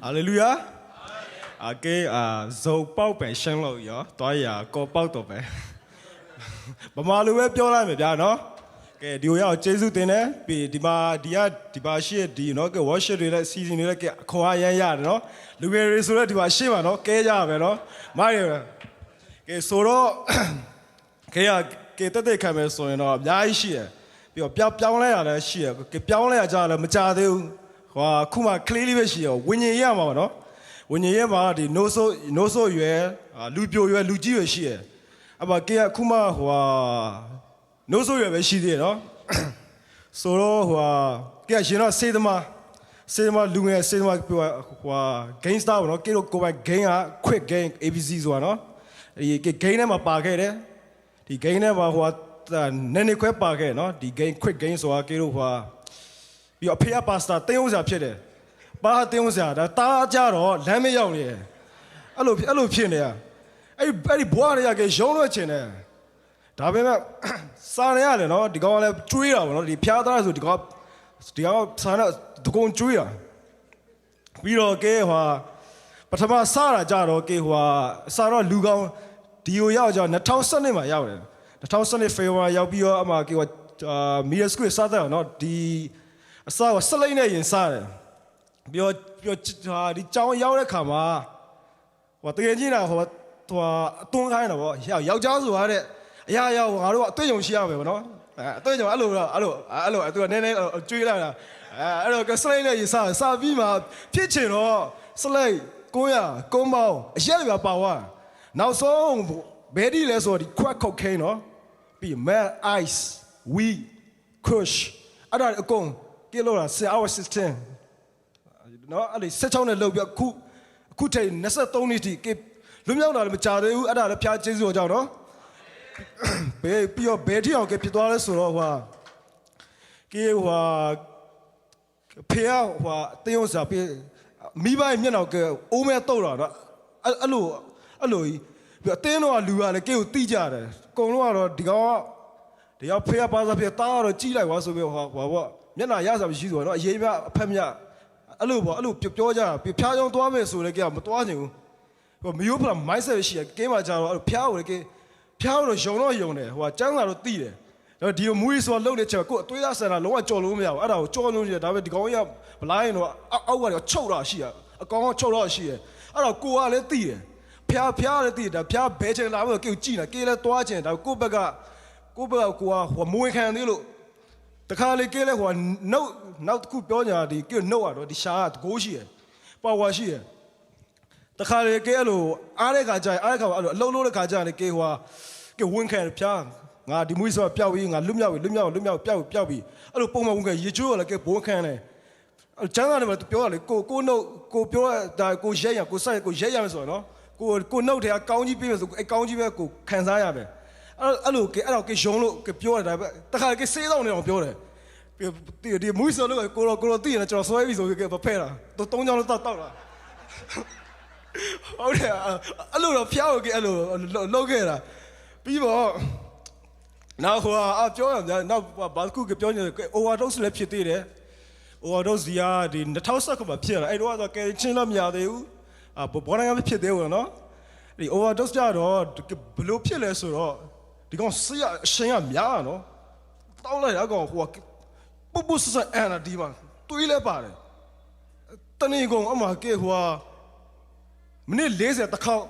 哈利路亚。给走包本身了哟，多呀个包多呗。爸妈路边表来没表喏？给留要接触的呢，比第八些的喏，给我写的了，事情的给考下研的喏，路边人说的第八些嘛喏，给家呗喏，买的，给说了，给得得看没说的喏，伢一些，比如表来的些，给表来家了没家的，话苦嘛克里里边些，文言样嘛喏。วันนี้มาดิโนโซอยู่ลูกเปียวอยู่ลูกจีอยู่สิอ่ะบ่แกคุมาหัวโนโซอยู่ไปสิเด้เนาะโซโลหัวแกสิเนาะเซดมาลุงเซดมาหัวเกมสตาร์เนาะแกโลโกบเกมอ่ะ quick game ABC ဆိုอ่ะเนาะဒီเกมเนี่ยมาปาခဲ့တယ်ဒီเกมเนี่ยมาหัวနည်းနည်းခွဲปาခဲ့เนาะဒီ game quick game ဆိုတာแกโลหัวပြီးအဖေကပါစတာတင်းဥစားဖြစ်တယ်ပါတင်းဥစားဒါတားကြတော့လမ်းမရောက်နေအဲ့လိုဖြစ်နေရအဲ့ဒီဘွားတွေကရုံးလွှတ်ချင်တယ်ဒါပေမဲ့စာရရတယ်နော်ဒီကောင်ကလည်းကျွေးတာပေါ့နော်ဒီဖျားသားဆိုဒီကောင်စာရတကုံကျွေးတာပြီးတော့ကဲဟွာပထမစတာကြတော့ကဲဟွာစာတော့လူကောင်ဒီကိုရောက်ကြ2012မှာရောက်တယ်2012 February ရောက်ပြီးတော့အမှကဲဟွာMedia School စတဲ့နော်ဒီအစားကစလိမ့်နဲ့ရင်စားတယ်ပြောဒီကျောင်းရောက်တဲ့ခါမှာဟိုတကယ်ကြီးတာဟိုအတွန်းခိုင်းတာပေါ့ယောက်ျားဆိုရတဲ့အရာငါတို့ကအတွေ့အကြုံရှိရမယ်ပေါ့နော်အတွေ့အကြုံအဲ့လိုသူကနည်းနည်းကျွေးလိုက်တာအဲ့တော့စလိတ်နဲ့စာပြီးမှဖြစ်ချင်တော့စလိတ်900ကုန်းပေါင်းအရက်တွေပါသွားနောက်ဆုံးဘယ်ဒီလဲဆိုတော့ဒီ crack cocaine နော်ပြီး mad ice weed kush အဲ့ဒါအကုန်ကီလိုလား6 hours 16နော်အဲ့ဒီ16နဲ့လောက်ပြအခုထိ23နှစ်ထိကလွတ်မြောက်တာလည်းမကြသေးဘူးအဲ့ဒါလည်းဖျားကျေးဇူးတော်ကြောင့်နော်ပြီးတော့ဘယ်ထိအောင်ကဖြစ်သွားလဲဆိုတော့ဟိုဖေးဟိုတင်းအောင်စားပြီးမိဘရဲ့မျက်နှာကအိုးမဲတုတ်တာနော်အဲ့လိုပြီးအတင်းတော့လူကလည်းကိုတိကြတယ်အကုန်လုံးကတော့ဒီကောင်ဖေးပါစားဖြစ်တာတော့ကြီးလိုက်သွားဆိုပြီးဟိုပေါ့မျက်နှာရစားမရှိဆိုတော့အရေးမြအဖက်မြအဲ့လိုပြောကြဖျားကြောင်သွားမယ်ဆိုလည်းကမသွားချင်ဘူးဟိုမယိုးဖလာ mindset ရှိရကဲမှာကြတော့အဲ့ဖျားကိုလည်းဖျားတော့ယုံတယ်ဟိုကျန်းစာတော့တိတယ်တော့ဒီမူကြီးဆိုလုံးနေချက်ကိုအသွေးသားဆန်တာလုံးဝကြော်လို့မရဘူးအဲ့ဒါကိုကြော်လို့ရတယ်ဒါပေမဲ့ဒီကောင်ကြီးကဘလိုင်းတော့အောက်ကနေချုပ်တာရှိရအကောင်ကချုပ်တော့ရှိရအဲ့တော့ကိုကလည်းတိတယ်ဖျားလည်းတိတယ်ဒါဖျားဘဲချင်လာလို့ကိုကြည့်နေကဲလည်းသွားချင်ဒါကိုဘက်ကကိုဟိုမွေးခံသေးလို့တခါလေကဲလဲဟိုနောက်တစ်ခုပြောညာဒီကဲနှုတ်ရတော့ဒီရှာကတကိုးရှိရပါဝါရှိရတခါလေကဲအဲ့လိုအားတဲ့ခါကျရင်အဲ့လိုအလုံးလုံးတဲ့ခါကျရင်ကဲဟိုကဲဝင်ခံဖျားငါဒီမွေးဆိုပျောက်ပြီးငါလွတ်မြောက်ပျောက်ပြီးအဲ့လိုပုံမှန်ဝင်ခံရေချိုးရလည်းကဲဘိုးခံတယ်ကျန်းစာတယ်မှာပြောရလေကိုနှုတ်ကိုပြောဒါကိုရဲရကိုဆိုင်ကိုရဲရမယ်ဆိုတော့နော်ကိုနှုတ်ထဲကကောင်းကြီးပြေးမယ်ဆိုအဲ့ကောင်းကြီးပဲကိုခံစားရမယ်အဲ့လိုကဲရုံလို့ကပြောရတာပဲတခါကဲစေးတော့နေအောင်ပြောတယ်ဒီမွေးဆိုလို့ကိုတည်နေကျွန်တော်ဆွဲပြီးဆိုကဲဖဲတာတော့3ချောင်းလို့တောက်တာဟုတ်တယ်အဲ့လိုတော့ဖျားကိုကဲအဲ့လိုလောက်ခဲ့တာပြီးတော့နောက်ဟိုပြောရမယ်နောက်ဘာကူကပြောနေတယ် overdose လည်းဖြစ်သေးတယ် overdose ဒီ2010မှာဖြစ်လာအဲ့တော့ကဲချင်းလည်းမရသေးဘူးဘောနိုင်ငံမဖြစ်သေးဘူးနော်ဒီ overdose ကြတော့ဘလို့ဖြစ်လဲဆိုတော့ဒီကောင်ဆေးရအရှင်ကများနော်တောင်းလိုက်တာကောင်ဟိုပုဆဆန်အန်ဒီမှာတွေးလဲပါတယ်တနေ့ကောင်အမကဲဟိုမိနစ်40တစ်ခေါက်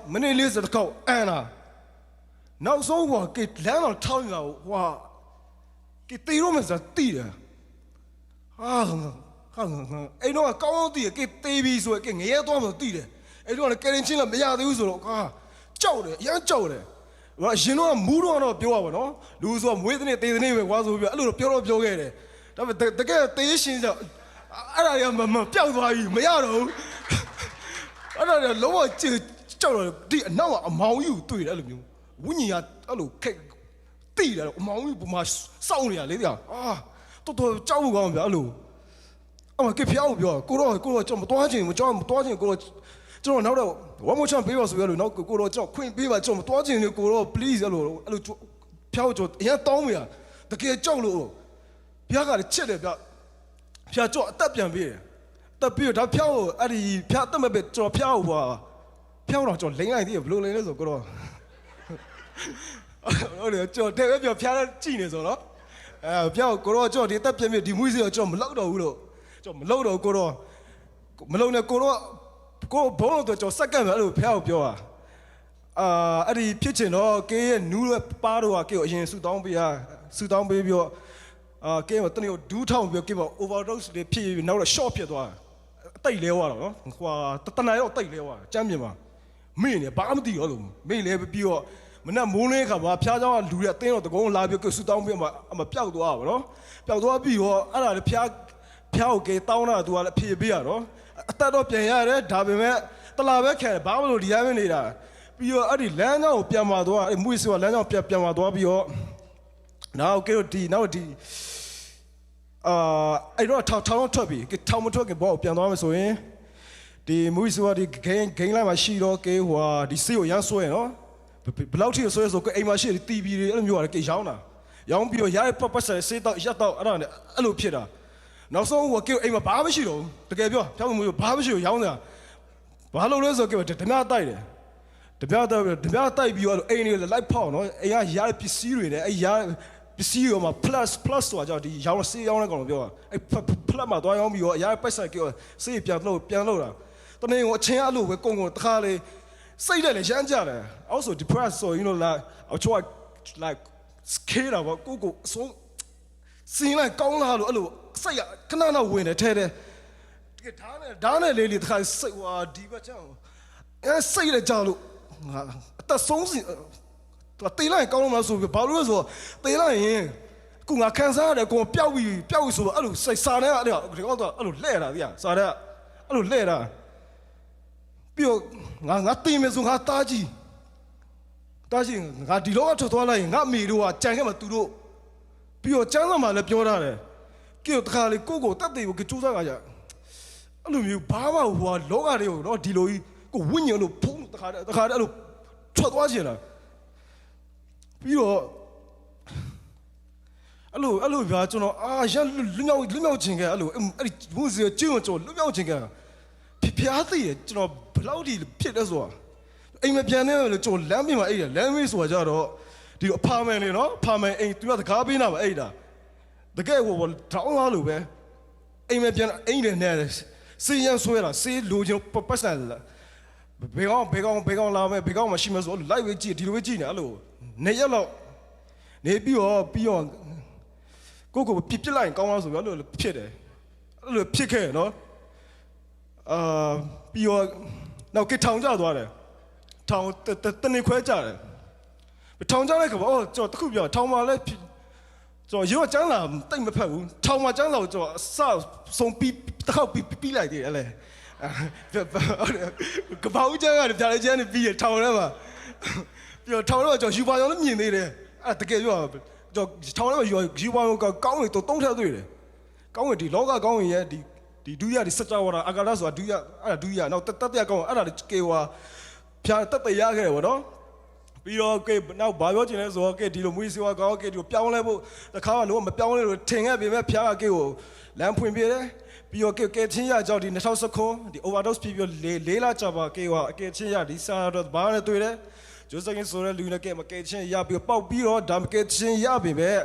အန်လာနောက်ဆုံးဟိုကလမ်းတော်ထောင်းနေတာဟိုကတီရိုမစတီးတယ်အဲ့တော့ကောင်းတီးကတေးပြီးဆိုကငရဲသွားမှတီးတယ်အဲ့တော့လည်းကရင်ချင်းလည်းမရသေးဘူးဆိုတော့ကြောက်တယ်အရန်ကြောက်တယ်ရှင်တော့မူးတော့ပြောရပါတော့လူဆိုမွေးတဲ့နေ့တေးတဲ့နေ့ပဲကွာဆိုပြီးအဲ့လိုပြောခဲ့တယ်ဒါပေမဲ့တကယ်တေးရှင်ကြောက်အဲ့ဒါရမပျောက်သွားပြီမရတော့ဘူးအဲ့ဒါလုံးဝကြောက်တော့ဒီအနောက်ကအမောင်ကြီးကိုတွေ့တယ်အဲ့လိုမျိုးဝိညာဉ်ကအဲ့လိုခက်တိတယ်အမောင်ကြီးပုံမှာစောင်းနေရလေတော်ကြောက်ဖို့ကောင်းဗျအဲ့လိုအမကဖျားကိုပြောကိုတော့ကျွန်တော်မတွားချင်ကိုတော့နောက်တော့ one more chance ပေးပါဆိုရလို့နောက်ကိုတော့ကျွန်တော်ခွင့်ပေးပါကျွန်တော်မတွားချင်နေကိုတော့ please အဲ့လိုဖျားကိုကျွန်တော်အရင်တောင်းမိတာတကယ်ကြောက်လို့ဖျားကလည်းချစ်တယ်ဗျဖျားကြောက်အသက်ပြန်ပေးတယ်特别他票啊哩票那么别做票哇，票了做零来的不零那时候个咯，我哋做这个票了几年做咯，票个咯做的特别没的每次要做唔捞到咯，做唔捞到个咯，唔捞呢个咯，个帮我做十个咪票票啊。啊！啲撇錢咯，佢努力巴到啊，叫我先蘇當俾啊，蘇當俾表啊，佢話等你ดู湯表，佢話 overdose 啲撇，然後嚟 short 撇咗啊，低料啊咯，話等下又低料啊，真係嘛？咩呢？把唔掂咯，咩料表？咪那冇呢個話，撇咗啊，路日頂落就講拉表，佢蘇當俾咪飄到啊咯，飄到啊表啊，啊嚟撇嘅刀啦，都話撇俾啊咯，得到便宜咧，大邊咩？得拉邊開，把唔到厲害咩嚟啦？ပြီးတော့အဲ့ဒီလမ်းကြောင်းကိုပြန်มาတော့အဲ့မွေးဆိုတာလမ်းကြောင်းပြန်มาတော့ပြီးတော့နောက်ဒီအဲ့တော့ထောင်ထွက်ပြီးထောင်မထွက်ခင်ဘောပြန်သွားမယ်ဆိုရင်ဒီမွေးဆိုတာဒီဂိမ်းလိုက်မှာရှိတော့ကေဟိုဒီစေးကိုရမ်းဆွဲနော်ဘယ်လောက်ထိဆွဲဆိုအိမ်မှာရှိတယ်တီဗီတွေအဲ့လိုမျိုးကရောင်းတာရောင်းပြီးတော့ရတဲ့ပတ်ဆက်စေးတော့ရက်တော့အဲ့ဒါနဲ့အဲ့လိုဖြစ်တာနောက်ဆုံးဟိုကေအိမ်မှာဘာမှမရှိတော့တကယ်ပြောဖြောင်းမွေးဘာမှမရှိတော့ရောင်းတာဘာလို့လဲဆိုကေဓမြတိုက်တယ်တပြားတိုက်ပြီးတော့အိမ်တွေလိုက်ဖောက်နော်အိမ်ကရပစ္စည်းတွေနဲ့အဲ့ရပစ္စည်းရောမှာ plus ဆိုတာကြောင့်ဒီရောင်းစေးရောင်းတဲ့ကောင်ပြောတာအဲ့ plus မှာသွားရောင်းပြီးတော့ရပိုက်ဆိုင်ကြောစေးပြန်လို့တာတနေ့ကအချင်းအလို့ပဲကုန်တခါလေစိတ်လည်းရမ်းကြတယ် also depressed so you know like I try like scared တော့ကိုဆုံးစင်းလိုက်ကောင်းလာလို့အဲ့လိုစိတ်ကခဏဝင်တယ်ထဲတယ်တကယ်ဓာတ်နဲ့လေးတခါစိတ်ဟွာဒီဘက်ချမ်းအဲ့စိတ်လည်းကြောက်လို့အသက်ဆုံးစီတေးလိုက်ကောင်းလို့မလားဆိုပြီးဘာလို့လဲဆိုတော့တေးလိုက်ရင်ကိုငါခံစားရတယ်ကိုပျောက်ပြီးဆိုတော့အဲ့လိုစိတ်စားနေအဲ့ဒီကတော့အဲ့လိုလှဲ့တာဗျာစားတဲ့အဲ့လိုလှဲ့တာပြီးတော့ငါတေးမယ်ဆိုငါတားကြည့်ငါဒီလောကထွက်သွားလိုက်ရင်ငါမိတို့ကကြံခဲ့မှာသူတို့ပြီးတော့ကျန်းစာမှာလည်းပြောထားတယ်ကြည့်တော့တခါလေကိုတက်တေးကိုကြိုးစားကြအဲ့လိုမျိုးဘာမှဟိုလောကတွေကိုတော့ဒီလိုကြီးကိုဝိညာဉ်လို့ဖုံးတခါအဲ့လိုထွက်သွားချင်တာပြီးတော့အဲ့လိုဗျာကျွန်တော်ရလွမြောက်ချင်ခဲ့အဲ့ဒီဘုဇီကျင်းကျွန်တော်လွမြောက်ချင်ခဲ့ဖျားသိတယ်ကျွန်တော်ဘလောက်ဒီဖြစ်လဲဆိုတာအိမ်မပြန်နဲ့လို့ကျွန်တော်လမ်းပြင်မှာအိတ်တယ်လမ်းမေးဆိုတာကြတော့ဒီအဖာမန်လေနော်အဖာမန်အိမ်သူကတကားပေးနာမှာအိတ်တာတကယ်ဟိုထောင်းသွားလို့ပဲအိမ်မပြန်အိမ်နဲ့နဲ့စေးရန်ဆွဲတာစေးလိုချင်ပတ်စံလာဘေကောင်လာမယ်ဘေကောင်မရှိမဆိုလိုက်ဝေးကြည့်ဒီလိုဝေးကြည့်နေအဲ့လိုနေရက်လောက်နေပြီးတော့ကိုပြစ်လိုက်ကောင်းလားဆိုပြီးအဲ့လိုဖြစ်တယ်အဲ့လိုဖြစ်ခဲ့နော်ပြီးတော့နောက်ထောင်ကျသွားတယ်ထောင်တနေခွဲကျတယ်ထောင်ကျလိုက်ကတော့ကျွန်တော်တခုပြောထောင်မှာလဲကျွန်တော်ရောကျန်းလာတိတ်မဖက်ဘူးထောင်မှာကျန်းလာကိုကျွန်တော်အစဆုံးပြီးတစ်ခေါက်ပြီးလိုက်တယ်အဲ့လေကပောက်ကျန်းရတယ်ပြားလေးကျန်းနေပြီးရထောင်ထဲမှာပြီးတော့ထောင်ထဲမှာကျွန်တော်ယူပါရောလည်းမြင်သေးတယ်အဲ့တကယ်ပြောကျွန်တော်ထောင်ထဲမှာယူပါရောကောင်းနေတော့သုံးထက်တွေ့တယ်ကောင်းဝင်ဒီလောကကောင်းဝင်ရဲ့ဒီဒုရဒီစကြဝဠာအာကာသဆိုတာဒုရအဲ့ဒါဒုရနောက်တတရကောင်းအဲ့ဒါကေဝါဖြာတတရခဲ့တယ်ဗောနော်ပြီးတော့ကေနောက်ဘာပြောချင်လဲဆိုတော့ကေဒီလိုမွေးစေဝါကောင်းကေဒီကိုပြောင်းလဲဖို့တစ်ခါမှလုံးဝမပြောင်းလဲလို့ထင်ခဲ့ပြင်မဲ့ဖြာကကေကိုလမ်းဖွင့်ပြတယ်ပြီးတော့ကေချင်းရကြောက်ဒီ2019ဒီ overdose ပြီးလေးလကြာပါကေဝါကေချင်းရဒီစာတော့ဘာနဲ့တွေ့တယ်ဂျိုးစကင်ဆိုတဲ့လူနဲ့ကေမကေချင်းရပြီးပေါက်ပြီးတော့ဒါမကေချင်းရပြင်မဲ့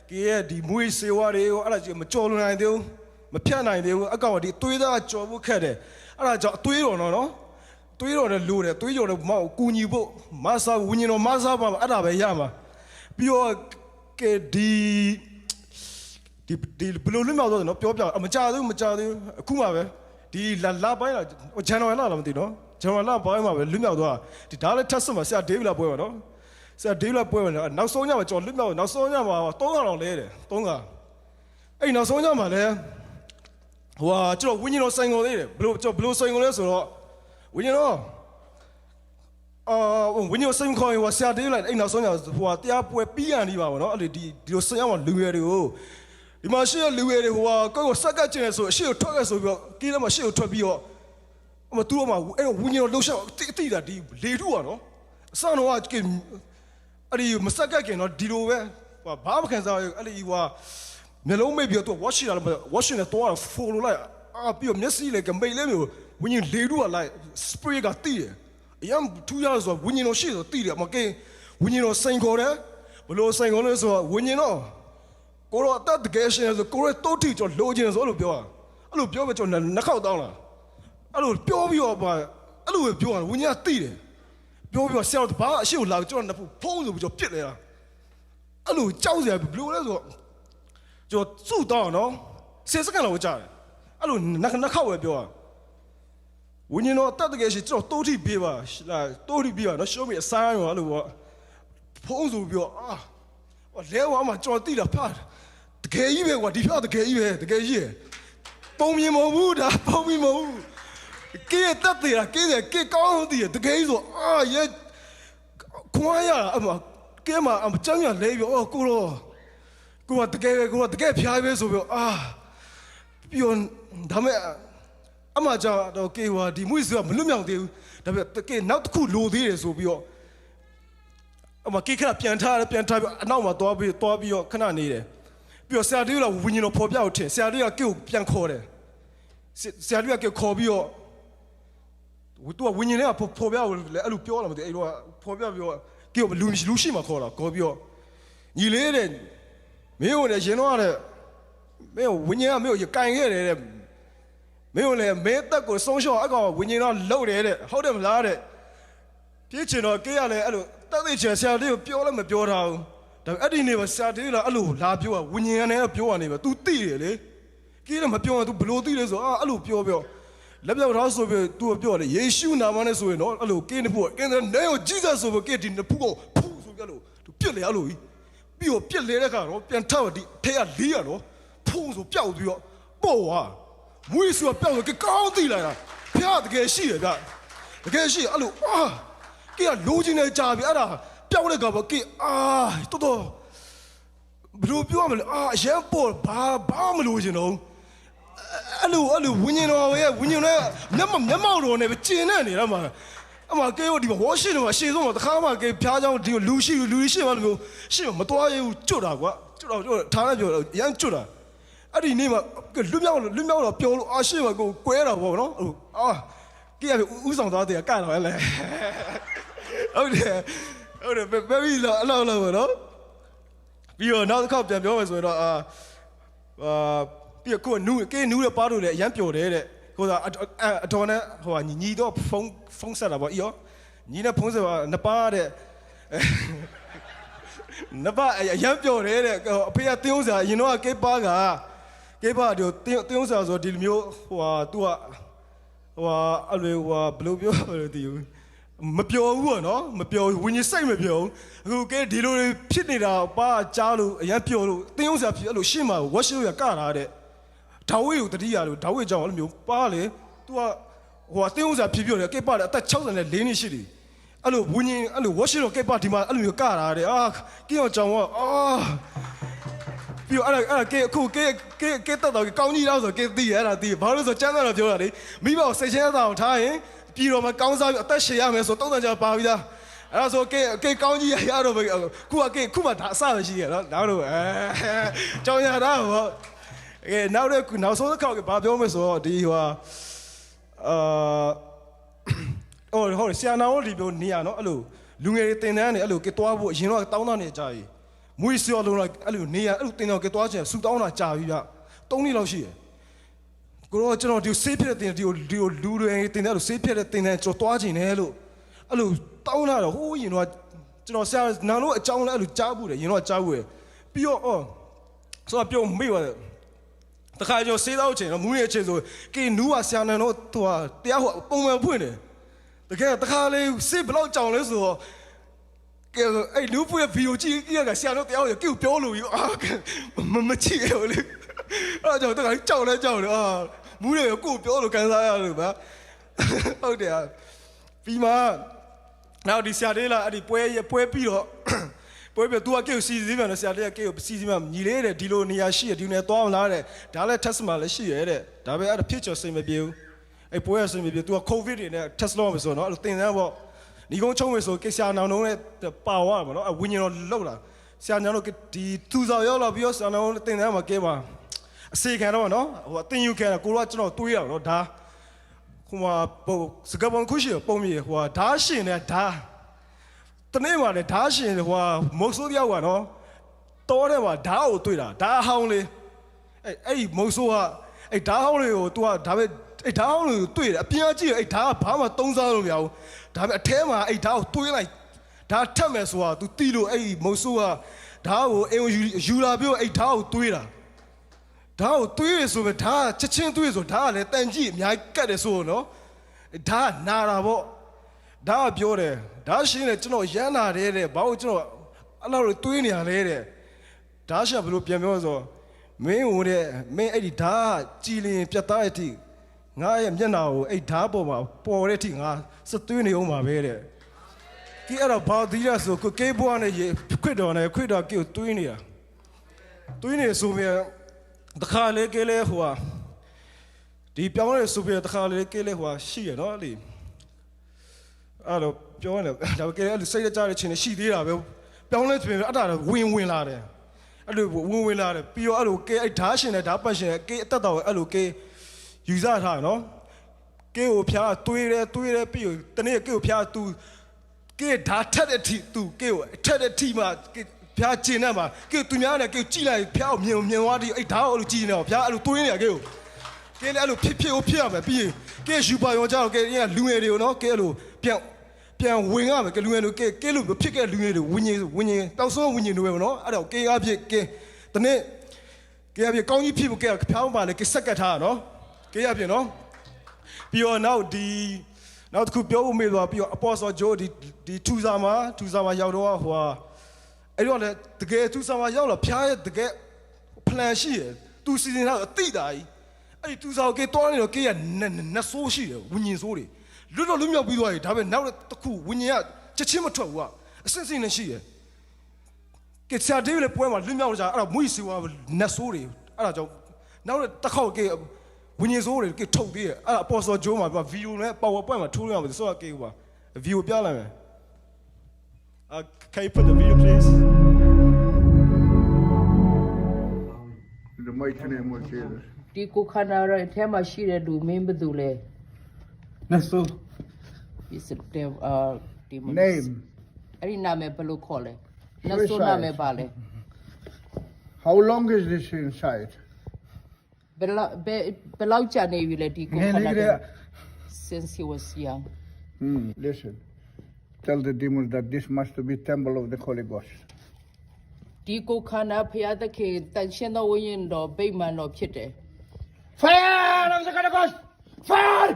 ကေရဲ့ဒီမွေးစေဝါတွေကိုအဲ့ဒါကြီးမကြော်လွန်နိုင်သေးဘူးမဖြတ်နိုင်သေးဘူးအကောင်ဒီသွေးသားကြော်ဖို့ခက်တယ်အဲ့ဒါကြောင့်အသွေးတော်နော်သွေးတော်နဲ့လိုတယ်သွေးကြော်တဲ့မောက်ကူညီဖို့မဆာဝิญဉ်တော်မဆာပါအဲ့ဒါပဲရမှာပြီးတော့ကေဒီဘလို့လွတ်မြောက်တော့နော်ပြောပြမကြသေးဘူးအခုမှပဲဒီလာပိုင်းလာဇန်နဝါရီလမသိနော်ဇန်နဝါရီလပိုင်းမှာပဲလွတ်မြောက်သွားဒီဒါလည်းထပ်ဆွတ်မှာဆရာဒေးဗလာပွဲပါနော်ဆရာဒေးဗလာပွဲပါနောက်ဆုံးညမှာကျွန်တော်လွတ်မြောက်နောက်ဆုံးညမှာ3ခါလောက်လဲတယ်3ခါအဲ့နောက်ဆုံးညမှာလဲဟိုကျွန်တော်ဝิญဉ်တော်ဆိုင်ကုန်သေးတယ်ဘလို့ဆိုင်ကုန်လဲဆိုတော့ဝิญဉ်တော်ဝิญဉ်တော်ဆိုင်ခေါ်ရင်ဆရာဒေးဗလာအဲ့နောက်ဆုံးညဟိုတရားပွဲပြီးရနေပါဘောနော်အဲ့ဒီလိုဆရာမလူရတွေကိုဒီမှာရှေ့လူရဲတွေဟိုကိုယ်စက်ကကျင်နေဆိုရှေ့ကိုထွက်ခဲ့ဆိုပြီးတော့ကီးထဲမှာရှေ့ကိုထွက်ပြီးတော့အမသူ့အမအဲ့ဝิญဉ်တော်လှုပ်ရှားတိတာဒီလေထုอ่ะနော်အစတော့အဲ့ဒီမစက်ကကျင်တော့ဒီလိုပဲဘာမှခံစားရအဲ့ဒီမျက်လုံးမိတ်ပြီးတော့သူဝါရှိတာဝါရှိနေတော့ဖိုလိုလိုက် ပြီးတော့မျက်စိလည်းကမိတ်လည်းမျိုးဝင်းရင်လေတို့ကလိုက် spray ကတီးတယ်အရင်ထူးရဆိုဝင်းရင်တော့ရှေ့ဆိုတီးတယ်မကဲဝင်းရင်တော့စိန်ခေါ်တယ်ဘလို့စိန်ခေါ်လဲဆိုဝင်းရင်တော့ကိုတော့တတ်တကယ်ရှင်ဆိုကိုရဲတိုးတီကျော်လိုချင်ဆိုအဲ့လိုပြောအဲ့လိုပြောပဲကျော်နှစ်ခေါက်တောင်းလာအဲ့လိုပြောပြီးတော့ပါအဲ့လိုပဲပြောတာဝင်းရင်ကတီးတယ်ပြောပြီးတော့ဆရာတော်ဘာအရှိကိုလာကျော်နှစ်ဖူးဖုံးဆိုပြီးကျော်ပြစ်လဲတာအဲ့လိုကြောက်စရာဘလို့လဲဆိုကျော်စုတောင်းနော်10စက္ကန့်လောက်ကြာတယ်အဲ့လိုနှစ်ခေါက်ပဲပြောတာဝင်းရင်တော့တတ်တကယ်ရှိကျော်တိုးတီပြေးပါလာတိုးတီပြေးပါနော် show me a sign ရောအဲ့လိုပေါ့ဖုံးဆိုပြီးတော့လဲဝါမှာကျော်တီးတာဖတ်တကယ်ကြီးပဲကွာဒီဖက်တကယ်ကြီးပဲတကယ်ကြီးပုံမြင်မဟုတ်ဘူးဒါပုံမြင်မဟုတ်ဘူးကဲတက်တယ်ကဲကဲကောင်းတယ်တကယ်ကြီးဆိုရဲခွာရအမကဲမှာအမချမ်းရလဲပြီးကိုတော့ကိုကတကယ်ဖျားပဲဆိုပြီးပြီးတော့ဒါမဲ့အမကြောင့်တော့ကေဝါဒီမွေးစွာမလွတ်မြောက်သေးဘူးဒါပေမဲ့တကယ်နောက်တစ်ခုလိုသေးတယ်ဆိုပြီးတော့အမကေခဏပြန်ထားပြီးအနောက်မှာသွားပြီးတော့ခဏနေတယ်ပြီးတော့ဆရာလေးကဝင်းရင်တော့ပေါ်ပြအောင်ထင်ဆရာလေးကကေကိုပြန်ခေါ်တယ်ဆရာလေးကကေခေါ်ပြီးတော့သူကဝင်းရင်လေးကပေါ်ပြအောင်လည်းအဲ့လိုပြောလာမသိအဲ့တော့ပေါ်ပြပြီးတော့ကေကိုလူရှိမှခေါ်လာခေါ်ပြီးတော့ညီလေးတဲ့မင်းကိုလည်းရင်တော့တဲ့မင်းကိုဝင်းရင်ကမင်းကိုကင်ခဲ့တယ်တဲ့မင်းကိုလည်းမဲတက်ကိုဆုံးရှော့အကောင်ဝင်းရင်တော့လှုပ်တယ်တဲ့ဟုတ်တယ်မလားတဲ့ပြေးချင်တော့ကေးရလဲအဲ့လိုတက်သိချင်ဆရာလေးကိုပြောလည်းမပြောထားဘူးဒါအဲ့ဒီနေ့မှာဆရာလေးကအဲ့လိုလာပြောဝင်းရင်ကနေပြောရနေပဲ तू သိတယ်လေကေးလည်းမပြောရင် तू ဘလို့သိလဲဆိုအဲ့လိုပြောလက်ပြောက်ထားဆိုပြီး तू ပြောလေယေရှုနာမနဲ့ဆိုရင်တော့အဲ့လိုကေးနှစ်ဖူးကင်းတဲ့နဲကိုကြီးစားဆိုပြီးကေးဒီနှစ်ဖူးကိုဖူးဆိုပြလို့ तू ပြစ်လေအဲ့လိုပြီးတော့ပြစ်လေတဲ့ခါတော့ပြန်ထောက်ဒီထဲကလေးရတော့ဖူးဆိုပျောက်ပြီးတော့ပေါ့ဟာမွေးဆိုပျောက်ဆိုကောင်းသိလိုက်တာဖျားတကယ်ရှိတယ်ဗျတကယ်ရှိအဲ့လိုကေးကလိုချင်နေကြပြီအဲ့ဒါပျောက်တဲ့ကဘာကေးတော်ဘလို့ပြောမလဲအရင်ပေါ်ဘာမလို့ချင်တော့အဲ့လိုဝင်းရင်တော်ရဲ့ဝင်းရင်နဲ့မျက်မှောက်တော်နဲ့ပဲကျင်နေနေတာမှာအမကေးတို့ဒီမှာဝါရှင်တန်မှာရှေ့ဆုံးမှာတခါမှကေးဖျားချောင်းဒီလူရှိမှလို့ရှေ့မှာမတော်ရဘူးကျွတ်တာကွာကျွတ်တော့ထားလိုက်ပြောရမ်းကျွတ်တာအဲ့ဒီနေ့မှာလွတ်မြောက်တော့ပြောလို့ရှေ့မှာကိုကွဲတာပေါ့နော်ကေးကဥဆောင်သွားတယ်ကန့်တော့လေဟုတ်တယ်ဘယ်ပြီးလားအလောက်ပေါ့နော်ပြီးတော့နောက်တစ်ခေါက်ပြန်ပြောမယ်ဆိုရင်တော့ပြီးတော့ကိုနူးတဲ့ပါတို့လည်းအရန်ပျော်တယ်တဲ့ဟိုအတော်နဲ့ဟိုညီတော့ဖုန်းဆက်တာပေါ့ဤရောညီနဲ့ဖုန်းဆက်ပါနှစ်ပါးတဲ့နှစ်ပါးအရန်ပျော်တယ်တဲ့အဖေကတင်းဥစားရင်တော့ကေးပါတို့တင်းဥစားဆိုဒီလိုမျိုးသူကအဲ့လိုဘယ်လိုပြောလဲတည်မပြောဘူးပေါ့နော်မပြောဝင်းကြီးစိတ်မပြောဘူးအခုကဲဒီလိုဖြစ်နေတာပါကြားလို့အရင်ပြောလို့တင်းဥစားဖြစ်အဲ့လိုရှင်းမှာဝက်ရှိလို့ရကတာတဲ့ဒါဝိကိုတတိယလို့ဒါဝိကြောင့်အဲ့လိုမျိုးပါလေ तू ကတင်းဥစားဖြစ်ပြောတယ်ကဲပါလေအသက်64နှစ်ရှိတယ်အဲ့လိုဝင်းကြီးအဲ့လိုဝက်ရှိလို့ကဲပါဒီမှာအဲ့လိုမျိုးကတာတဲ့ကင်းအောင်ကြောင်ကပြီးတော့အဲ့ကဲအခုကဲတက်တော့ကောင်းကြီးတော့ဆိုကဲသိရအဲ့ဒါသိဘာလို့ဆိုစမ်းတော့ပြောတာလေမိဘကိုစိတ်ချင်းသားအောင်ထားရင်ပြီးတော့မကောင်းစားပြီးအသက်ရှည်ရမယ်ဆို30ကျော်ပါပြီးသားအဲ့ဒါဆိုကဲကောင်းကြီးရတော့ခုမှဒါအစပဲရှိရနော်နောက်တော့ကြောင်ရတာဟောနောက်ဆုံးတစ်ခေါက်ဘာပြောမလဲဆိုတော့ဒီဟုတ်ဆရာနာတို့ဒီပြောနေရနော်အဲ့လိုလူငယ်တွေတင်တန်းနေအဲ့လိုကဲသွားဖို့အရင်တော့တောင်းတနေကြကြီးမွေးစောလုံးလိုက်အဲ့လိုနေရအဲ့လိုတင်တော့ကဲသွားချင်ဆူတောင်းတာကြာပြီဗျ3နှစ်လောက်ရှိတယ်ကိုတော့ကျွန်တော်ဒီဆေးဖြစ်တဲ့တင်ဒီလူတွေတင်တယ်လို့ဆေးဖြစ်တဲ့တင်တယ်ကျွန်တော်သွားချင်တယ်လို့အဲ့လိုတောင်းလာတော့ဟိုးရင်တော့ကျွန်တော်ဆရာနာလို့အကြောင်းလဲအဲ့လိုကြားဘူးတယ်ရင်တော့ကြားဘူးတယ်ပြီးတော့ဆိုတော့ပြုံးမိပါတယ်တခါကျဆေးတော့ချင်တော့မူးရဲ့ချင်ဆိုကေနူးကဆရာနာတော့သူကတရားဟိုပုံမှန်ဖွင့်တယ်တကယ်တခါလေးဆေးဘလောက်ကြောင်လဲဆိုတော့ကဲအဲ့လူပွေဗီဒီယိုကြည့်ကြဆရာတော့တရားဟိုကေပြောလို့မကြည့်ရဘူးလေအဲ့တော့တခါကြောက်လဲကြောက်တယ်မူးရဲ့ကိုပြောလို့ကန်စားရတယ်ဗျာဟုတ်တယ်ပြီးမှနောက်ဒီဆရာလေးလာအဲ့ဒီပွဲပြီးတော့ပွဲပြီး तू ကကေကိုစီစီပြန်တယ်ဆရာလေးကကေကိုစီစီပြန်ညီလေးတဲ့ဒီလိုနေရာရှိရဒီနေရာသွားမလားတဲ့ဒါလည်း test မှာလည်းရှိရတဲ့ဒါပဲအဲ့ဒါဖြစ်ချောစိတ်မပြေဘူးအဲ့ပွဲရစိတ်မပြေ तू က covid တွေနဲ့ test လုပ်မယ်ဆိုတော့အဲ့လိုတင်တန်းပေါ့ညီကုန်းချုံးမယ်ဆိုကေဆရာနောင်တုံးနဲ့ပါဝါပေါ့နော်အဝင်းညောလောက်လာဆရာနောင်တို့ဒီသူဆောင်ရောက်လာပြီးတော့ဆရာနောင်တင်တန်းမှာကဲပါ အစေခံတော့နော်ဟိုအတင်ယူခံကိုတော့ကျွန်တော်တွေးရအောင်နော်ဒါဟိုမှာပုံစကပုံခုရှိပုံမြေဟိုဓာရှင်နဲ့ဓာတနေ့မှလည်းဓာရှင်ဟိုမုတ်ဆိုးတယောက်ကနော်တောထဲမှာဓာကိုတွေးတာဓာဟောင်းလေးအဲ့ဒီမုတ်ဆိုးကအဲ့ဓာဟောင်းလေးကို तू ကဒါပဲအဲ့ဓာဟောင်းလေးကိုတွေးတယ်အပြင်ကကြည့်အဲ့ဓာကဘာမှသုံးစားလို့မရဘူးဒါပေမဲ့အထဲမှာအဲ့ဓာကိုတွေးလိုက်ဓာထက်မယ်ဆိုတာ तू တီးလို့အဲ့ဒီမုတ်ဆိုးကဓာကိုအင်ယူလာပြီးအဲ့ဓာကိုတွေးတာဓာကိုတွေးရဆိုပဲဓာချက်ချင်းတွေးဆိုဓာကလည်းတန်ကြည့်အများကြီးကတ်တယ်ဆိုတော့နော်ဓာနာတာပေါ့ဓာကပြောတယ်ဓာရှင်းတယ်ကျွန်တော်ရမ်းလာတယ်တဲ့ဘာလို့ကျွန်တော်အဲ့လိုတွေးနေရလဲတဲ့ဓာရှာဘလို့ပြန်ပြောဆိုမင်းဟိုတဲ့မင်းအဲ့ဒီဓာကြည်လင်ပြတ်သားတဲ့အထိငါရဲ့မျက်နှာကိုအဲ့ဓာပေါ်မှာပေါ်တဲ့အထိငါစသွေးနေအောင်ပါပဲတဲ့ဒီအဲ့တော့ဘာဒီရဆိုကိုကေဘွားနဲ့ခွတ်တော်နဲ့ခွတ်တော်ကိုတွေးနေတာတွေးနေဆိုပြန်တခါလေကလေးဟိုဟာဒီပြောင်းလဲဆိုပြန်တခါလေကလေးဟိုဟာရှိရနော်လေအဲ့တော့ပြောနေဒါကလေးအဲ့လိုစိတ်ကြတဲ့ချင်းရှိသေးတာပဲပြောင်းလဲဆိုပြန်အဲ့ဒါဝင်လာတယ်အဲ့လိုဝင်လာတယ်ပြီးတော့အဲ့လိုကဲအဲ့ဓာရှင်နဲ့ဓာပတ်ရှင်ကဲအသက်တော်အဲ့လိုကဲယူဆထားနော်ကဲကိုဖျားတွေးတယ်ပြီးတော့တနေ့ကဲကိုဖျား तू ကဲဓာထက်တဲ့ထိ तू ကဲကိုထက်တဲ့ထိမှဖျားကျင်နေမှာကဲသူများနဲ့ကဲကြည့်လိုက်ဖျားကိုမြင်သွားပြီးအဲ့ဓာကိုအဲ့လိုကြည့်နေတော့ဖျားအဲ့လိုတွေးနေရကဲကိုကဲလည်းအဲ့လိုဖြစ်ရမယ်ပြီးရင်ကဲယူပါရောကြတော့ကဲလူငယ်တွေကိုနော်ကဲအဲ့လိုပြန်ဝင်ရမယ်ကဲလူငယ်တွေကဲလို့ဖြစ်ခဲ့လူငယ်တွေဝင်းရင်တောက်ဆုံးဝင်းရင်တွေပဲနော်အဲ့တော့ကဲအဖြစ်ကဲတနေ့ကဲအဖြစ်ကောင်းကြီးဖြစ်ဖို့ကဲဖျားပါလေကဲဆက်ကတ်ထားနော်ကဲအဖြစ်နော်ပြီးတော့နောက်တစ်ခုပြောဖို့မေးသွားပြီးတော့အပေါ်ဆော်ဂျိုးဒီထူစာမှာရောက်တော့ဟိုဟာအဲ့တော့လေတကယ်ထူစာမှာရောက်လာဖျားရဲ့တကယ် plan ရှိရယ်သူစီစဉ်ထားအတိတာကြီးအဲ့ဒီထူစာကိုတွားနေတော့ကေးရနတ်ဆိုးရှိတယ်ဝิญဉ်ဆိုးတွေလွတ်မြောက်ပြီးသွားပြီဒါပေမဲ့နောက်တစ်ခုဝิญဉ်ကချက်ချင်းမထွက်ဘူးကအစင်စင်နဲ့ရှိရယ်ကဲဆရာဒေးဗစ်ပွဲမှာလွတ်မြောက်ကြအဲ့တော့မွေးစီဝါနတ်ဆိုးတွေအဲ့ဒါကြောင့်နောက်တစ်ခေါက်ကေးဝิญဉ်ဆိုးတွေကထုတ်သေးတယ်အဲ့ဒါအပေါ်ဆော်ဂျိုးမှာဗီဒီယိုနဲ့ပါဝါပွိုင်မှာထိုးရအောင်ဆိုတော့ကေးဟိုပါဗီဒီယိုပြလိုက်မယ်Can you put the video please In the mighty name of Jesus. ဒီကိုခန္ဓာရဲ့အထဲမှာရှိတဲ့လူမင်းဘယ်သူလဲ Nasu. ဒီစတဲ့ဒီမ Name. အဲ့ဒီနာမည်ဘယ်လိုခေါ်လဲနတ်ဆိုနာမည်ပါလဲ How long is this inside? ဘယ်လောက်ကြာနေပြီလဲဒီကိုခန္ဓာတဲ့ since he was young Listen. Tell the demons that this must be temple of the Holy Ghost. ဒီကိုခန္ဓာဖျားသခင်တန်ရှင်းသောဝိညာဉ်တော်ဗိမာန်တော်ဖြစ်တယ် Fire of the Holy Ghost! Fire!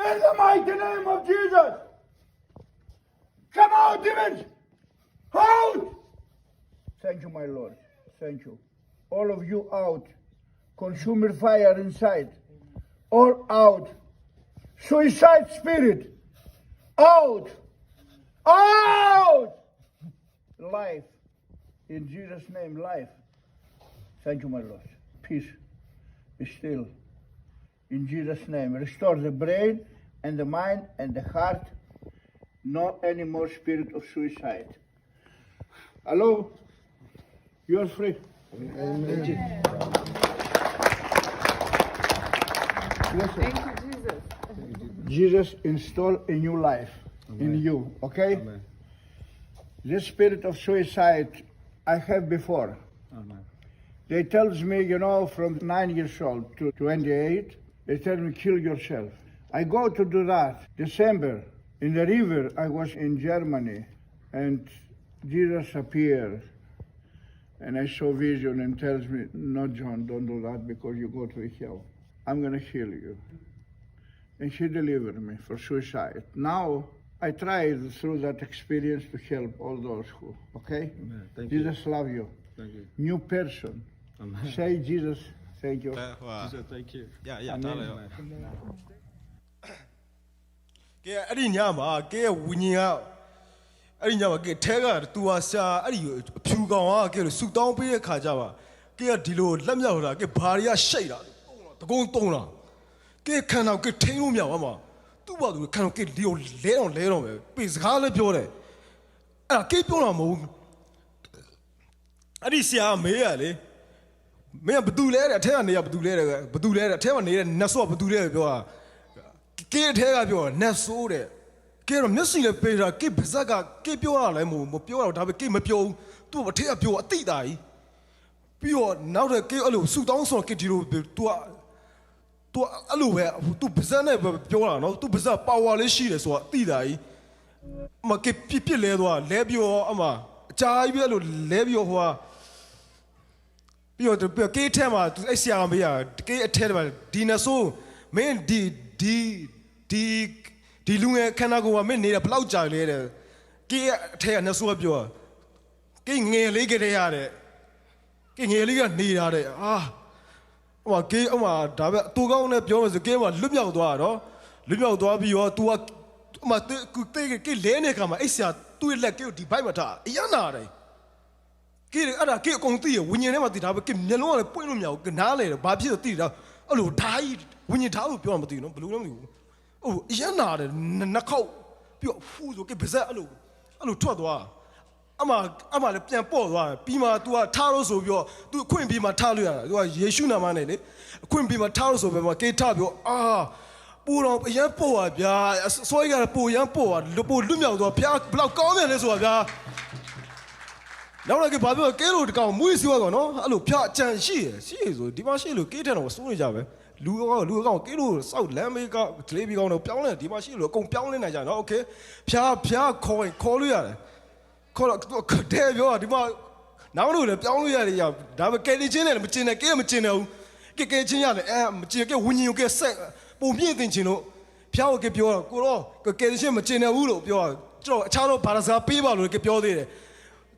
In the mighty name of Jesus! Come out, demons! Out! Thank you, my Lord. Thank you. All of you out. Consuming fire inside. All out. Suicide spirit. Out. Out. Life. In Jesus' name, life. Thank you, my Lord. Peace. Be still. In Jesus' name. Restore the brain and the mind and the heart. No any more spirit of suicide. Hello? You are free. Amen. Listen. Thank you Jesus Jesus install a new life in you, okay? Amen. This spirit of suicide I have before. Amen. They tells me, you know, from 9 years old to 28, they tell me kill yourself. I go to do that. December, in the river, I was in Germany, and Jesus appeared. And I saw vision and tells me, no, John, don't do that because you go to hell. I'm going to heal you. And she delivered me for suicide. Now, I tried through that experience to help all those who, okay? Amen. Thank you. Jesus love you. Thank you. New person. Amen. Say Jesus, thank you. ဟိုဟာ Jesus, thank you. ရတားလိုက်ကဲအဲ့ဒီညမှာကဲဝิญဉ်ကအဲ့ဒီညမှာကဲထဲကသူဟာဆရာအဲ့ဒီအဖြူကောင်ကကဲလို့ဆူတောင်းပေးတဲ့ခါကြပါကဲဒီလိုလက်မြောက်တာကဲဘာတွေကရှိတ်တာတကုန်းတုံးတာကဲခန္ဓာကဲထိန်းလို့မရဘူးမှာသူ့ဘာသူခန္ဓာကဲဒီကိုလဲတော့ပဲပြေစကားလည်းပြောတယ်အဲ့ဒါကဲပြောတာမဟုတ်အဲ့ဒီဆရာမေးရလေ မင်းကဘသူလဲတဲ့အထက်ကနေရဘသူလဲတဲ့ဘသူလဲတဲ့အထက်မှာနေတဲ့နတ်ဆိုးကဘသူလဲပြောတာကေအထက်ကပြောနတ်ဆိုးတဲ့ကေတော့မျက်စိနဲ့ပေးတာကေပါဇက်ကကေပြောရလဲမပြောတော့ဒါပေကေမပြောဘူးသူ့အထက်ကပြောအတိတာကြီးပြီးတော့နောက်တဲ့ကေအဲ့လိုဆူတောင်းဆိုကေဒီလို तू အဲ့လိုပဲ तू ပါဇက်နဲ့ပြောတာနော် तू ပါဇက်ပါဝါလေးရှိတယ်ဆိုတာအတိတာကြီးအမကေပြစ်လဲသွားလဲပြောအမအကြာကြီးပဲအဲ့လိုလဲပြောဟိုကပြီးတော့ကေးထဲမှာအဲ့ဆရာမေးရကေးအထက်မှာဒီနဆိုးမင်းဒီလူငယ်ခန္ဓာကိုယ်ကမင်းနေတာဘယ်လောက်ကြာလဲတဲ့ကေးအထက်ကနဆိုးကပြောကေးငယ်လေးကတည်းရတဲ့ကေးငယ်လေးကနေတာတဲ့ဟိုကေးအမဒါပဲတူကောင်းနဲ့ပြောမယ်ဆိုကေးကလွတ်မြောက်သွားတော့လွတ်မြောက်သွားပြီးတော့ तू ကအမကေးလဲနေခါမှာအဲ့ဆရာသူ့လက်ကေးကိုဒီဘိုက်မှာထားအရန်နာတယ်ကေအဲ့ဒါကေအကုန်သိရဝิญဉ်ထဲမှာသိတာပဲကေမျက်လုံးကလည်းပွင့်လို့မရဘူးကနားလေတယ်ဘာဖြစ်လို့သိတာအဲ့လိုဓာကြီးဝิญဉ်ဓာလို့ပြောမှမသိဘူးနော်ဘယ်လိုလဲမသိဘူးဟိုရမ်းနာတယ်နှစ်ခေါက်ပြီးတော့ဖူးဆိုကေပါဇက်အဲ့လိုထွက်သွားအမလည်းပြန်ပေါ့သွားတယ်ပြီးမှ तू ကထားလို့ဆိုပြီးတော့ तू အခွင့်ပြီးမှထားလို့ရတာ तू ကယေရှုနာမနဲ့လေအခွင့်ပြီးမှထားလို့ဆိုပြီးမှကေထားပြီးပူတော့အရန်ပေါ့ပါဗျာဆွဲကလည်းပူရန်ပေါ့ပါပိုလွတ်မြောက်သွားဗျာဘလောက်ကောင်းတယ်လဲဆိုတာဗျာနောက်တော့ဘာပြောကေးလို့တကောင်မွေးစီးသွားနော်အဲ့လိုဖျားအကြံရှိရဆိုဒီမှာရှိလို့ကေးတဲ့တော့စိုးနေကြပဲလူကောင်ကေးလို့စောက်လမ်းမေးကဒလေးပြီးကောင်တော့ပြောင်းလဲဒီမှာရှိလို့အကုန်ပြောင်းလဲနေကြနော်โอเคဖျားခေါ်လို့ရတယ်ခေါ်တော့တဲ့ပြောဒီမှာနောက်လို့လည်းပြောင်းလို့ရတယ်ဒါပေမဲ့ကယ်တင်ချင်းလည်းမကျင်နဲ့ကေးမကျင်တော့ဘူးကယ်ချင်းရတယ်မကျင်ကေးဝิญဉ်ကိုဆက်ပုံပြည့်တင်ချင်းလို့ဖျားကိုကေးပြောတော့ကိုတော့ကယ်တင်ချင်းမကျင်နေဘူးလို့ပြောကျွန်တော်အခြားတော့ဘာသာစကားပေးပါလို့ကေးပြောသေးတယ်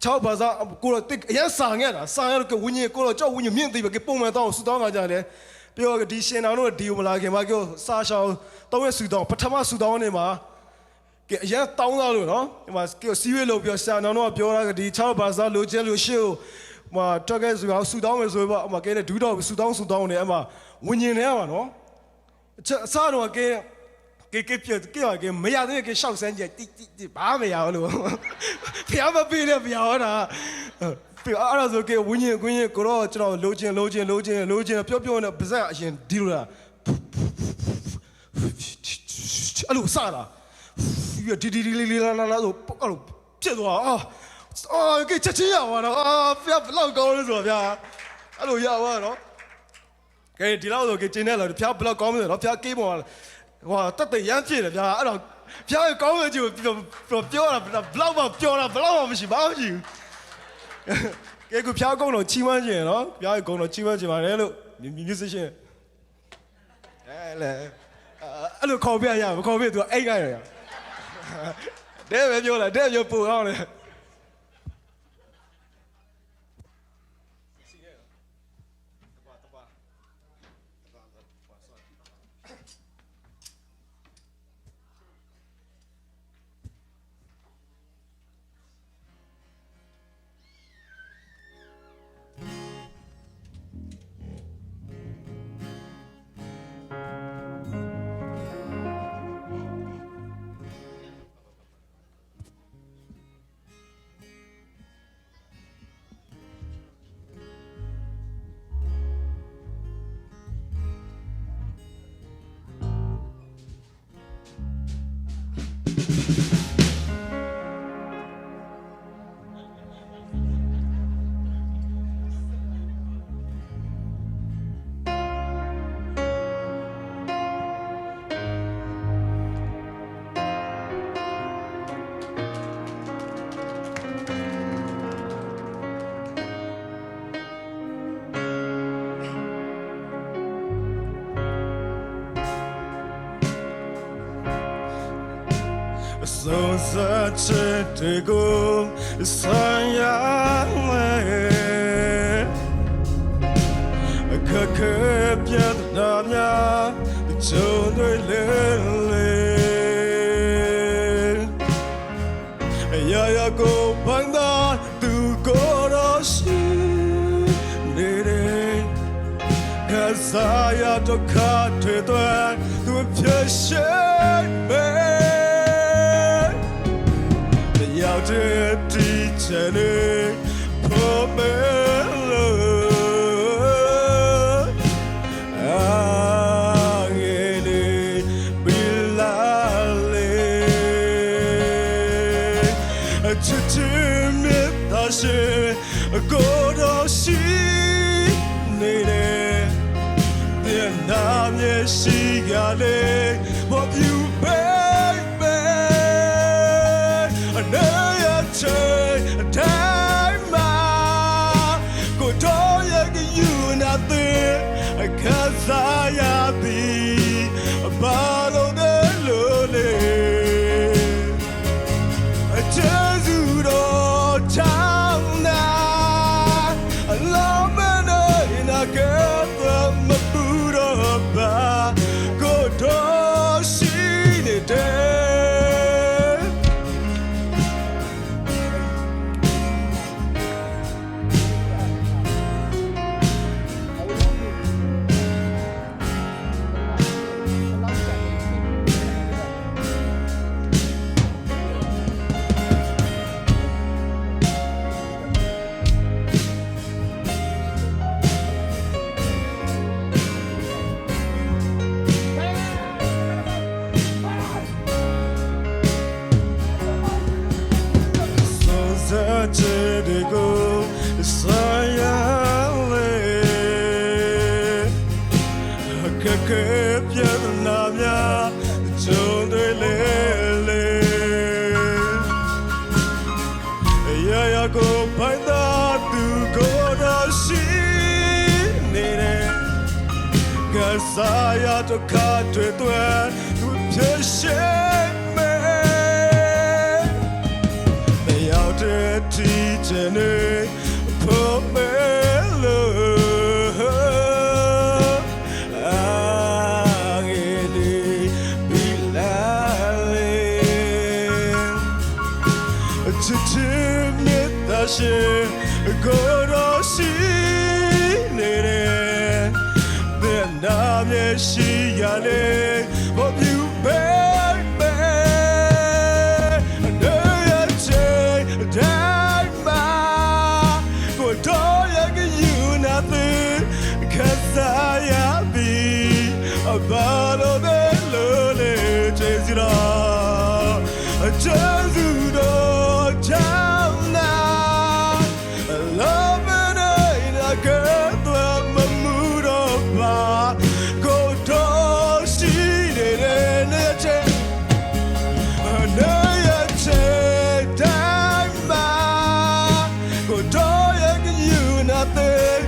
ချောက်ဘာသာကိုတော့အရင်စာငဲ့တာစာရတော့ဝิญဉ်ကိုတော့ကြောက်ဝิญဉ်မြင့်သိပဲပုံမှန်တော့ဆူတောင်းလာကြတယ်ပြောဒီရှင်တော်တို့ဒီကိုမလာခင်မှာပြောစာရှောင်းတောင်းရဆူတောင်းပထမဆူတောင်းနေမှာကဲအရင်တောင်းလာလို့နော်ဒီမှာစီးရွေးလို့ပြောဆရာတော်တို့ကပြောတာဒီချောက်ဘာသာလိုချဲလို့ရှေ့ဟိုတွက်ကဲဆိုအောင်ဆူတောင်းမယ်ဆိုတော့အမကဲဒူးတော့ဆူတောင်းနေအမဝิญဉ်ထဲမှာနော်အစားတော့ကဲမရသေးကရှောက်စမ်းကြတိဘာမရဘူးလို့ဖျားမပေးနဲ့ဖျားဟောတာအဲ့ဒါဆိုကဝิญဉ်ကိုတော့ကျွန်တော်လိုချင်ပြောနေပါဇက်အရင်ဒီလိုလားအဲ့လိုစတာဒီလာဆိုအဲ့လိုပြစ်သွားကချက်ချင်းရပါတော့ဖျားဘလောက်ကောင်းလဲဆိုတော့ဗျာအဲ့လိုရပါတော့ကဲဒီလောက်ဆိုကျင်းနေလားဖျားဘလောက်ကောင်းလဲဆိုတော့ဖျားကေးပေါ်ဟောတက်ရမ်းဖြစ်တယ်ဗျာအဲ့တော့ဖျားကောင်းရဲ့ကြည့်ပြောတာဘလောက်မှပြောတာဘလောက်မှမရှိဘာမှမရှိဘူးကဲကိုဖျားကောင်းတော့ချီးမွမ်းခြင်းနော်ဖျားကောင်းတော့ချီးမွမ်းခြင်းပါလေလို့ musician အဲ့လိုခေါ်ပြရမခေါ်ပြ तू အိတ်လိုက်ရတဲ့ပဲပြောတာတဲ့ပြောပူအောင်လေSo such a go Sanya Kakapya Namya The children Yaya go Banda to Goroshi Nere Kazaya to Kate to Piashe teacher, pomelo. she got it. What you baby? I know you change a time. Go to you nothing. Cause I be a bottle of lonely. I just do town now. I love me in a girl from a Buddha. Go to see the day. Such a go, Sayale, Kakapia, Namia, John de Lele. Yaya go by that to go to see Gasaya to cut it where to shame me. Teaching it, put me love. I get it, be lying. To admit that shit, go to see it. Then I'm a she, but you baby. Cause I be a bottle of lonely Jezira. Jesudo down now. Love and I get the mood of bar. Go to see it in a chair. And I take time. Go to you nothing.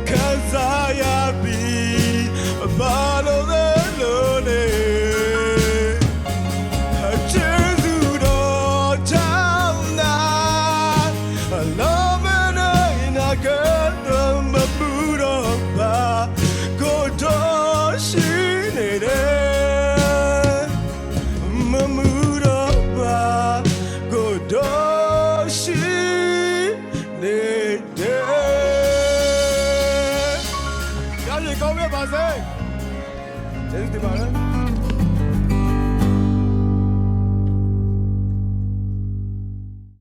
Cause I be a bottle of lonely. Just do town now. I love and I get them a boot of bar. Go to see it. My mood of bar. Go to see it. Come here, Basé. Jésus te parle.